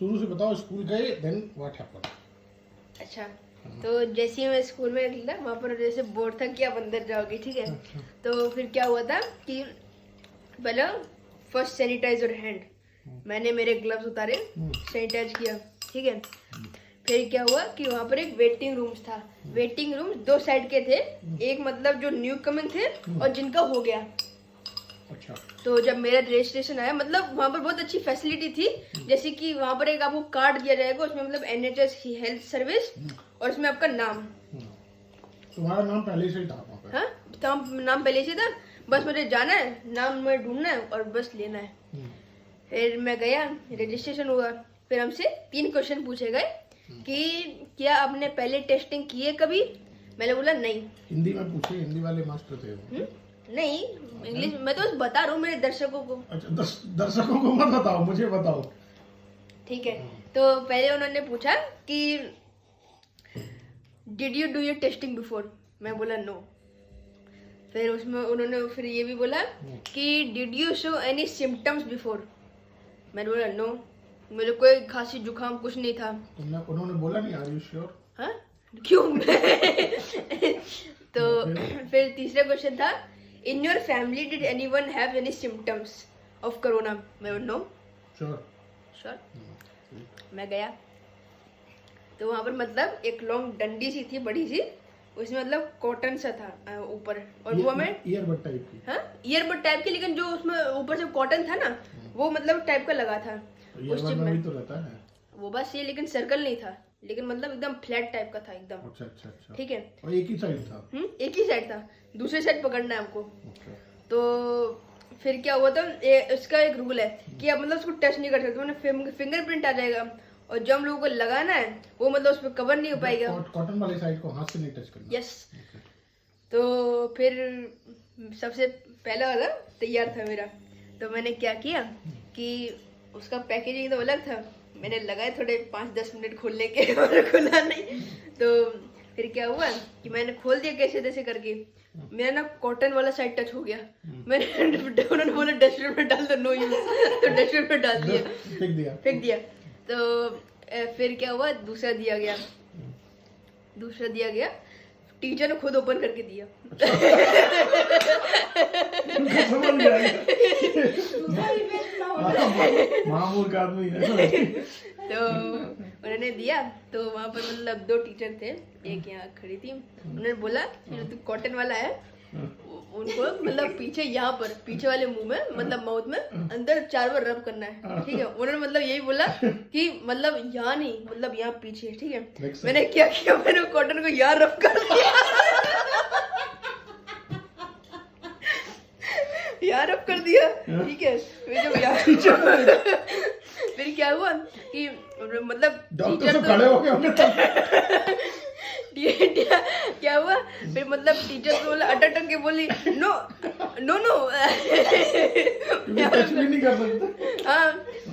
शुरू से बताओ, स्कूल गए, देन व्हाट हैपेंड? अच्छा, तो जैसे ही मैं स्कूल में निकला वहाँ पर जैसे बोर्ड था कि आप अंदर जाओगे, ठीक है। तो फिर क्या हुआ था कि पहले फर्स्ट सैनिटाइज योर हैंड, मैंने मेरे ग्लव्स उतारे, सैनिटाइज किया, ठीक है। फिर क्या हुआ कि वहाँ पर एक वेटिंग रूम्स था। वेटिंग रूम दो साइड के थे, एक मतलब जो न्यू कमिंग थे और जिनका हो गया। अच्छा। तो जब मेरा रजिस्ट्रेशन आया, मतलब वहाँ पर बहुत अच्छी फैसिलिटी थी, जैसे कि वहाँ पर एक आपको कार्ड दिया जाएगा, उसमें मतलब NHS हेल्थ सर्विस और उसमें आपका नाम। तुम्हारा नाम पहले से ही था वहाँ पे? हाँ, तो नाम पहले से था, बस मुझे जाना है, नाम में ढूंढना है और बस लेना है। फिर मैं गया, रजिस्ट्रेशन हुआ, फिर हमसे 3 क्वेश्चन पूछे गए कि क्या आपने पहले टेस्टिंग की है कभी। मैंने बोला नहीं। हिंदी में पूछे, हिंदी वाले मास्टर थे वो? नहीं, इंग्लिश मैं तो बता रहा हूँ मेरे दर्शकों को। अच्छा, दर्शकों को मत बताओ, मुझे बताओ। ठीक है, तो पहले उन्होंने पूछा कि did you do your testing before. मैं बोला नो। फिर उसमें उन्होंने फिर ये भी बोला कि did you show any symptoms before. मैंने बोला नो, मेरे कोई खांसी जुकाम कुछ नहीं था। उन्होंने बोला नहीं आर यू श्योर? हाँ, क्यों? तो फिर तीसरा क्वेश्चन था in your family did anyone have any symptoms of corona. मैं बोला नो। श्योर। मैं गया तो वहाँ पर मतलब एक लॉन्ग डंडी सी थी, बड़ी सी, उसमें मतलब कॉटन सा था ऊपर, और वो हमें ईयरबड टाइप की। हाँ, ईयरबड टाइप की, लेकिन जो उसमें ऊपर से कॉटन था ना, वो मतलब टाइप का लगा था। उस चिप में भी तो रहता है वो बस ये, लेकिन सर्कल नहीं था, लेकिन मतलब एकदम फ्लैट टाइप का था एकदम। अच्छा अच्छा अच्छा, ठीक है। और एक ही साइड था? एक ही साइड था, दूसरी साइड पकड़ना है हमको। तो फिर क्या हुआ था, इसका एक रूल है कि आप मतलब उसको टच नहीं कर सकते, फिंगरप्रिंट आ जाएगा, और जो हम लोगों को लगाना है वो मतलब उस पर कवर नहीं हो पाएगा। कॉटन वाले साइड को हाथ से नहीं टच करना। यस। तो फिर सबसे पहला वाला तैयार था मेरा, तो मैंने क्या किया कि उसका पैकेजिंग तो अलग था, मैंने लगाए थोड़े 5-10 मिनट खोलने के और खुला नहीं। तो फिर क्या हुआ कि मैंने खोल दिया कैसे तैसे करके, मेरा ना कॉटन वाला साइड टच हो गया। मैंने उन्होंने बोला डस्टबिन में डाल दो, नो यूज, तो डस्टबिन में डाल दिया, फेंक दिया। तो फिर क्या हुआ, दूसरा दिया गया, टीचर ने खुद ओपन करके दिया। मामूल आदमी है। तो उन्होंने दिया, तो वहाँ पर मतलब 2 टीचर थे, एक यहाँ खड़ी थी, उन्होंने बोला कि जो कॉटन वाला है उनको मतलब पीछे, यहाँ पर पीछे वाले मुंह में, मतलब माउथ में अंदर 4 बार रब करना है, ठीक है। उन्होंने मतलब यही बोला कि मतलब यहाँ नहीं, मतलब यहाँ पीछे, ठीक है। मैंने क्या किया, मैंने कॉटन को यहाँ रब कर दिया, यहाँ रब कर दिया, ठीक है। फिर क्या हुआ कि मतलब डॉक्टर तो खड़े हो गए क्या हुआ, फिर मतलब टीचर को बोला अटक के बोली नो नो नो, टच भी नहीं कर सकते। हाँ,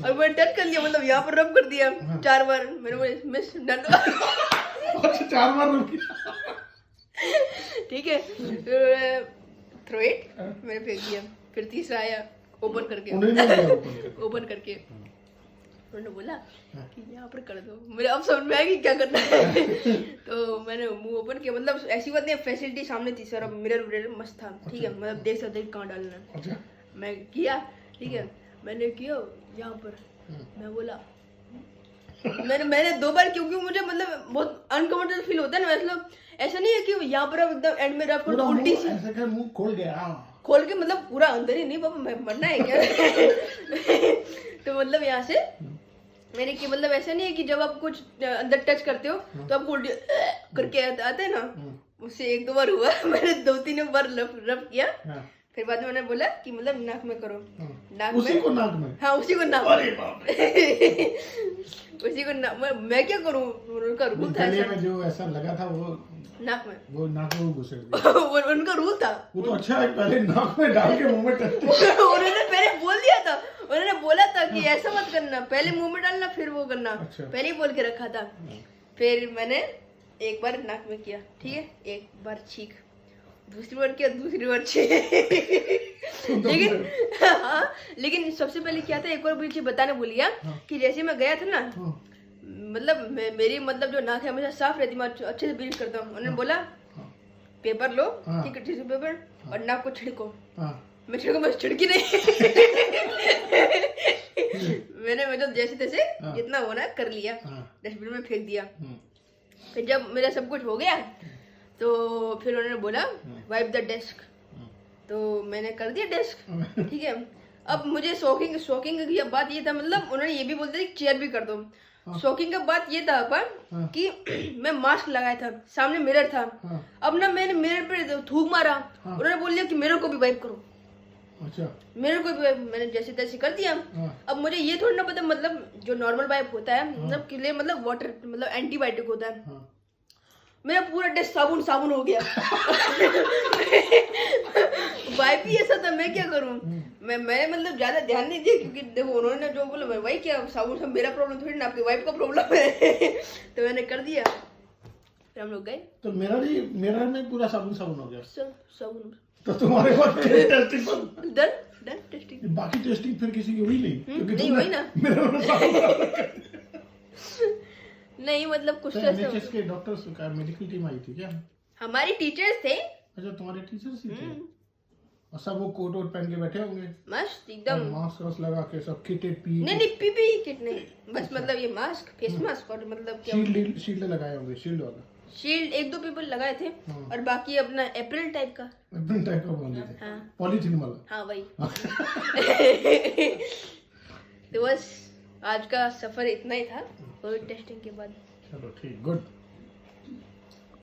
और मैंने टच कर लिया, मतलब यहाँ पर रब कर दिया 4 बार। मैंने बोला मिस डन। 4 बार रब किया, ठीक है। फिर थ्रो इट, मैंने फेंक दिया। फिर तीसरा आया, ओपन करके, ओपन करके उन्होंने बोला कि यहाँ पर कर दो। मेरे अब समझ में आया कि क्या करना है। तो मैंने मुंह ओपन किया, मतलब ऐसी बात नहीं, फैसिलिटी सामने थी सर, मिरर मस्त था, ठीक है, मतलब देख सकते कहाँ डालना है। मैं किया, ठीक है, मैंने किया यहाँ पर, मैं बोला मैंने 2 बार, क्योंकि मुझे मतलब बहुत अनकंफर्टेबल फील होता है ना, मतलब ऐसा नहीं है कि यहाँ पर अब एकदम एंड में रब कर उल्टी सी, ऐसे कर मुंह खोल के मतलब पूरा अंदर ही नहीं, बाबा मरना है क्या। तो मतलब यहाँ से मैंने कि मतलब ऐसा नहीं है कि जब आप कुछ अंदर टच करते हो तो आपको उल्टी करके आते हैं ना, उससे 1-2 बार हुआ। मैंने 2-3 बार रब किया। फिर बाद में उन्होंने बोला कि मतलब नाक में करो, नाक उसी में, को नाक में, हाँ उसी को नाक में, उसी को नाक में। मैं क्या करूँ, उनका रूल था, गले में जो ऐसा लगा था वो नाक में, वो नाक में घुसेड़ दिया। उनका रूल था। वो तो अच्छा है, पहले नाक में डाल के मुंह में टच किया। उन्होंने पहले बोल दिया था, उन्होंने बोला था कि ऐसा मत करना, पहले मुंह में डालना फिर वो करना। अच्छा। पहले ही बोल के रखा था। फिर मैंने एक बार नाक में किया, ठीक है, एक बार छींक, दूसरी बार किया, दूसरी बार 6। लेकिन हाँ, लेकिन सबसे पहले क्या था, एक और मुझे बताने भूल गया कि जैसे मैं गया था ना, मतलब मेरी मतलब जो नाक है हमेशा साफ रहती, मैं अच्छे से ब्रीथ करता हूँ। उन्होंने बोला पेपर लो, ठीक है, टिश्यू पेपर, और नाक को छिड़को। मैं छिड़को, मैं छिड़की नहीं। मैंने मतलब जैसे तैसे जितना होना कर लिया, डस्टबिन में फेंक दिया। फिर जब मेरा सब कुछ हो गया तो फिर उन्होंने बोला वाइप द डेस्क, तो मैंने कर दिया डेस्क, ठीक है। अब मुझे शॉकिंग की बात ये था, मतलब उन्होंने ये भी बोल दिया चेयर भी कर दो। शॉकिंग का बात ये था अपन कि मैं मास्क लगाया था, सामने मिरर था। अब ना मैंने मिरर पे थूक मारा, उन्होंने बोल दिया कि मिरर को भी वाइप करो। अच्छा, मिरर को भी मैंने जैसे तैसे कर दिया। अब मुझे ये थोड़ा ना पता, मतलब जो नॉर्मल वाइप होता है मतलब के लिए मतलब वाटर मतलब एंटीबायोटिक होता है। मेरा पूरा डेस्क साबुन हो गया। वाइप ही ऐसा था, मैं क्या करूं। मैं मतलब ज्यादा ध्यान नहीं दिया, क्योंकि देखो उन्होंने जो बोला मैं वही क्या, साबुन सब मेरा प्रॉब्लम थोड़ी ना, आपकी वाइफ का प्रॉब्लम है। तो मैंने कर दिया, फिर हम लोग गए। तो मेरा में पूरा साबुन हो गया। साबुन तो तुम्हारे पास टेस्टिंग डन टेस्टिंग, बाकी टेस्टिंग फिर किसी की हुई नहीं, क्योंकि नहीं हुई ना। मेरा में साबुन नहीं मतलब कुछ तो एनएचएस के डॉक्टर्स का मेडिकल टीम आई थी क्या? हमारी टीचर्स थे। अच्छा, तुम्हारे टीचर्स ही थे। और सब वो कोट वोट पहन के बैठे होंगे मस्त एकदम, मास्क लगा के, सब किटेड पी। नहीं पीपी किट नहीं, बस मतलब ये मास्क, फेस मास्क, और मतलब क्या शील्ड लगाए होंगे, शील्ड वाला। शील्ड 1-2 पीपल लगाए थे, और बाकी अपना अप्रैल टाइप का बांधे थे। हाँ। पॉलीथीन वाला। हाँ वही। तो बस आज का सफर इतना ही था कोविड टेस्टिंग के बाद। चलो ठीक, गुड।